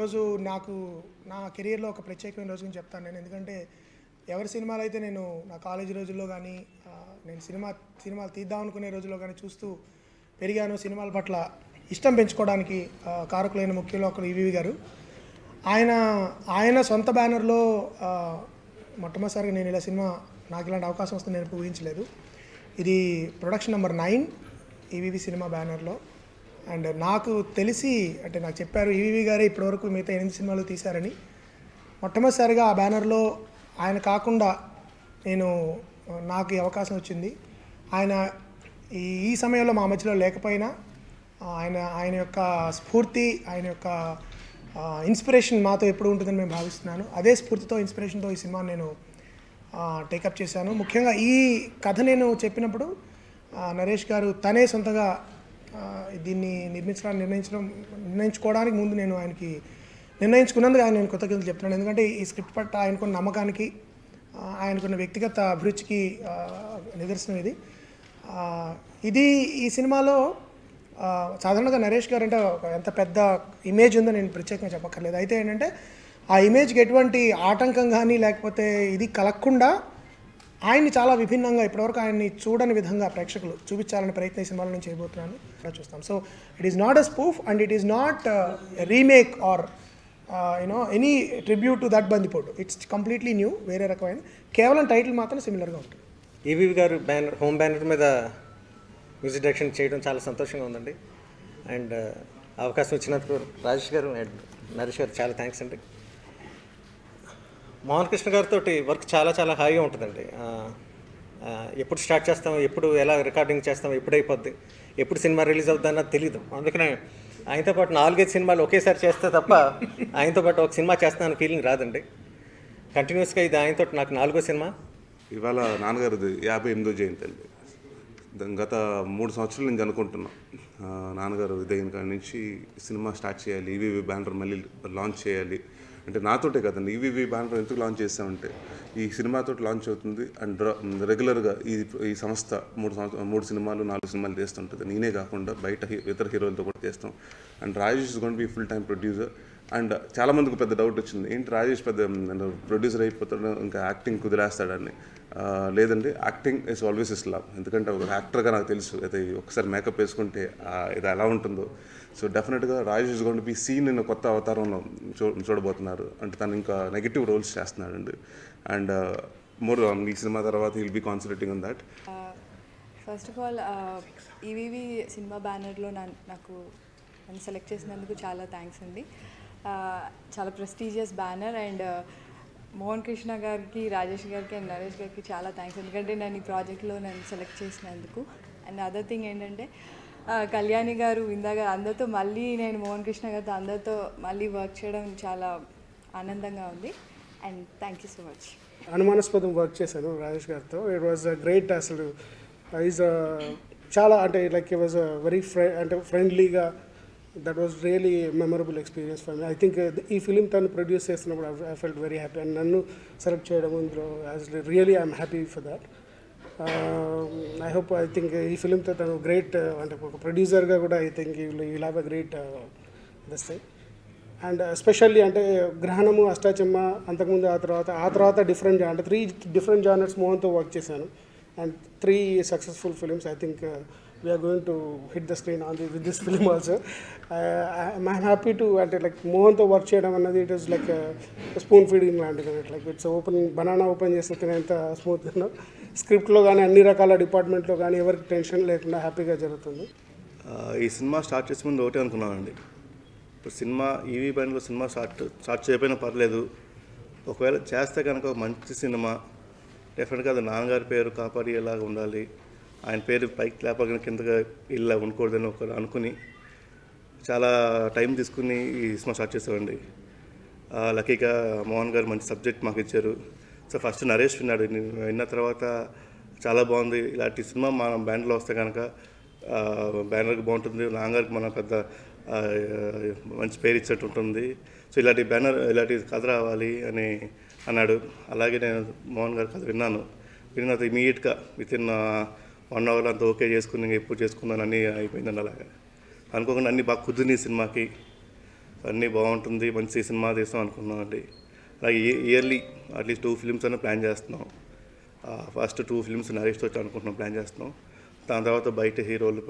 ఈరోజు నాకు నా కెరియర్లో ఒక ప్రత్యేకమైన రోజు గురించి చెప్తాను నేను. ఎందుకంటే ఎవరి సినిమాలు అయితే నేను నా కాలేజీ రోజుల్లో కానీ నేను సినిమాలు తీద్దాం అనుకునే రోజుల్లో కానీ చూస్తూ పెరిగాను. సినిమాల పట్ల ఇష్టం పెంచుకోవడానికి కారకులైన ముఖ్యంలో ఒకరు ఈవీవి గారు. ఆయన సొంత బ్యానర్లో మొట్టమొదటిసారిగా నేను ఇలా సినిమా నాకు ఇలాంటి అవకాశం వస్తుంది నేను ఊహించలేదు. ఇది ప్రొడక్షన్ నెంబర్ 9 ఈవీవి సినిమా బ్యానర్లో. అండ్ నాకు తెలిసి అంటే నాకు చెప్పారు ఈవీవి గారే ఇప్పటివరకు మిగతా 8 సినిమాలు తీశారని. మొట్టమొదటిసారిగా ఆ బ్యానర్లో ఆయన కాకుండా నాకు ఈ అవకాశం వచ్చింది. ఆయన ఈ సమయంలో మా మధ్యలో లేకపోయినా ఆయన యొక్క స్ఫూర్తి, ఆయన యొక్క ఇన్స్పిరేషన్ మాతో ఎప్పుడు ఉంటుందని మేము భావిస్తున్నాను. అదే స్ఫూర్తితో, ఇన్స్పిరేషన్తో ఈ సినిమా నేను టేకప్ చేశాను. ముఖ్యంగా ఈ కథ నేను చెప్పినప్పుడు నరేష్ గారు తనే సొంతగా దీన్ని నిర్ణయించుకోవడానికి ముందు నేను ఆయనకి నిర్ణయించుకున్నందుకు నేను కృతజ్ఞతలు చెప్తున్నాను. ఎందుకంటే ఈ స్క్రిప్ట్ పట్ల ఆయనకున్న నమ్మకానికి, ఆయనకున్న వ్యక్తిగత అభిరుచికి నిదర్శనం ఇది. ఈ సినిమాలో సాధారణంగా నరేష్ గారు అంటే ఎంత పెద్ద ఇమేజ్ ఉందో నేను ప్రత్యేకంగా చెప్పక్కర్లేదు. అయితే ఏంటంటే ఆ ఇమేజ్కి ఎటువంటి ఆటంకం కానీ లేకపోతే ఇది కలగకుండా ఆయన్ని చాలా విభిన్నంగా ఇప్పటివరకు ఆయన్ని చూడని విధంగా ప్రేక్షకులు చూపించాలని ప్రయత్నం ఈ సినిమాలో నేను చేయబోతున్నాను, చూస్తాం. So it is not a spoof and it is not remake or any tribute to that బందిపోటు. ఇట్స్ కంప్లీట్లీ న్యూ, వేరే రకమైన, కేవలం టైటిల్ మాత్రం సిమిలర్గా ఉంటుంది. ఈవీవి గారు హోమ్ బ్యానర్ మీద మ్యూజిక్ డైరెక్షన్ చేయడం చాలా సంతోషంగా ఉందండి. అండ్ అవకాశం ఇచ్చినందుకు రాజేష్ గారు అండ్ నరేష్ గారు చాలా థ్యాంక్స్ అండి. మోహన్ కృష్ణ గారితో వర్క్ చాలా చాలా హాయిగా ఉంటుందండి. ఎప్పుడు స్టార్ట్ చేస్తాం, ఎప్పుడు ఎలా రికార్డింగ్ చేస్తాం, ఎప్పుడు అయిపోద్ది, ఎప్పుడు సినిమా రిలీజ్ అవుద్ది అన్నది తెలీదు. అందుకనే ఆయనతో పాటు 4-5 సినిమాలు ఒకేసారి చేస్తే తప్ప ఆయనతో పాటు ఒక సినిమా చేస్తానన్న ఫీలింగ్ రాదండి. కంటిన్యూస్గా ఇది ఆయనతో నాకు 4వ సినిమా. ఇవాళ నాన్నగారిది 58వ జయంతి అండి. గత 3 సంవత్సరాల నుంచి అనుకుంటున్నాం నాన్నగారు ఇదైన కాడి నుంచి సినిమా స్టార్ట్ చేయాలి, ఈవీవి బ్యానర్ మళ్ళీ లాంచ్ చేయాలి అంటే. నాతోటే కదండి, ఈవీవి బ్యానర్ ఎందుకు లాంచ్ చేస్తామంటే ఈ సినిమాతో లాంచ్ అవుతుంది అండ్ రెగ్యులర్గా ఈ సంస్థ 3 సినిమాలు 4 సినిమాలు చేస్తుంటుంది. నేనే కాకుండా బయట ఇతర హీరోలతో కూడా చేస్తాం. And Rajesh is gonna be full time producer. And చాలామందికి పెద్ద డౌట్ వచ్చింది, ఏంటి రాజేష్ పెద్ద ప్రొడ్యూసర్ అయిపోతాడు ఇంకా యాక్టింగ్ కుదిరేస్తాడని. లేదండి, acting is always is love. ఎందుకంటే ఒక యాక్టర్గా నాకు తెలుసు అయితే ఒకసారి మేకప్ వేసుకుంటే ఇది ఎలా ఉంటుందో. సో డెఫినెట్గా Rajesh is going to be seen in కొత్త అవతారంలో చూడబోతున్నారు. అంటే తను ఇంకా నెగిటివ్ రోల్స్ చేస్తున్నాడండి. అండ్ మోర్ ఈ సినిమా తర్వాత will be concentrating on that. First of all EVV సినిమా బ్యానర్లో నన్ను సెలెక్ట్ చేసినందుకు చాలా థ్యాంక్స్ అండి. చాలా prestigious banner. And Mohan Krishna గారికి, రాజేష్ గారికి అండ్ నరేష్ గారికి చాలా థ్యాంక్స్, ఎందుకంటే నేను ఈ ప్రాజెక్ట్లో నన్ను సెలెక్ట్ చేసినందుకు. అండ్ అదర్ థింగ్ ఏంటంటే కళ్యాణి గారు, విందా గారు అందరితో మళ్ళీ నేను మోహన్ కృష్ణ గారితో అందరితో మళ్ళీ వర్క్ చేయడం చాలా ఆనందంగా ఉంది. And thank you so much. అనుమానాస్పదం వర్క్ చేశాను రాజేష్ గారితో. It was great. అసలు ఈజ్ చాలా అంటే లైక్ ఇట్ వాజ్ వెరీ ఫ్రెండ్లీగా. That was really memorable experience for me. I think ఈ ఫిలిం తను ప్రొడ్యూస్ చేస్తున్నప్పుడు I felt very happy. And నన్ను సెలెక్ట్ చేయడం ఇందులో really I'm happy for that. I hope I think ఈ ఫిలింతో తను గ్రేట్ అంటే ఒక ప్రొడ్యూసర్గా కూడా I think will have a great this thing. And especially అంటే గ్రహణము, అష్టాచెమ్మ, అంతకుముందు ఆ తర్వాత డిఫరెంట్ అంటే 3 డిఫరెంట్ జానర్స్ మోహన్తో వర్క్ చేశాను. And 3 successful films. I think we are going to hit the screen with this film also. I'm happy to అంటే like మోహన్తో work చేయడం అన్నది it is like spoon feeding లాంటిది. లైక్ ఇట్స్ బనానా ఓపెన్ చేస్తే తినేంత స్మూత్గా స్క్రిప్ట్లో కానీ అన్ని రకాల డిపార్ట్మెంట్లో కానీ ఎవరికి టెన్షన్ లేకుండా హ్యాపీగా జరుగుతుంది. ఈ సినిమా స్టార్ట్ చేసే ముందు ఒకటే అనుకున్నానండి, ఇప్పుడు సినిమా ఈవీ బ్యాండ్లో సినిమా స్టార్ట్ చేయకపోయినా పర్లేదు, ఒకవేళ చేస్తే కనుక ఒక మంచి సినిమా డెఫినెట్గా అది నాన్నగారి పేరు కాపాడేలాగా ఉండాలి, ఆయన పేరు పైకి లేపగా కిందగా ఇలా ఉండకూడదని ఒకరు అనుకుని చాలా టైం తీసుకుని ఈ సినిమా స్టార్ట్ చేసామండి. లక్కీగా మోహన్ గారు మంచి సబ్జెక్ట్ మాకు ఇచ్చారు. సో ఫస్ట్ నరేష్ విన్నాడు, విన్న తర్వాత చాలా బాగుంది, ఇలాంటి సినిమా మన బ్యాండ్లో వస్తే కనుక బ్యానర్కి బాగుంటుంది, నాన్నగారికి మన పెద్ద మంచి పేరు ఇచ్చేట్టు ఉంటుంది, సో ఇలాంటి కథ రావాలి అని అన్నాడు. అలాగే నేను మోహన్ గారి కథ విన్న తర్వాత ఇమీడియట్గా వితిన్ 1 hour అంతా ఓకే చేసుకుని ఎప్పుడు చేసుకున్నాను అన్నీ అయిపోయిందండి. అలాగా అనుకోకుండా అన్నీ బాగా కుదిరినాయి సినిమాకి. అన్నీ బాగుంటుంది, మంచి సినిమా తీస్తాం అనుకున్నాం అండి. అలాగే ఇయర్లీ అట్లీస్ట్ 2 ఫిల్మ్స్ అన్న ప్లాన్ చేస్తున్నాం. ఫస్ట్ 2 ఫిల్మ్స్ నరేష్తో అనుకుంటున్నాం, ప్లాన్ చేస్తున్నాం. దాని తర్వాత బయట హీరోలు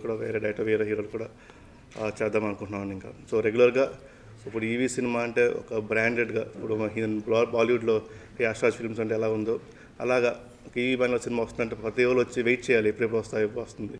కూడా వేరే హీరోలు కూడా చేద్దాం అనుకుంటున్నాం ఇంకా. సో రెగ్యులర్గా ఇప్పుడు ఈవీ సినిమా అంటే ఒక బ్రాండెడ్గా, ఇప్పుడు బాలీవుడ్లో యాష్రాజ్ ఫిల్మ్స్ అంటే ఎలా ఉందో అలాగా ఈవీ బ్యానర్లో సినిమా వస్తుందంటే ప్రతి ఒక్కరు వచ్చి వెయిట్ చేయాలి, ఎప్పుడెప్పుడు వస్తుంది.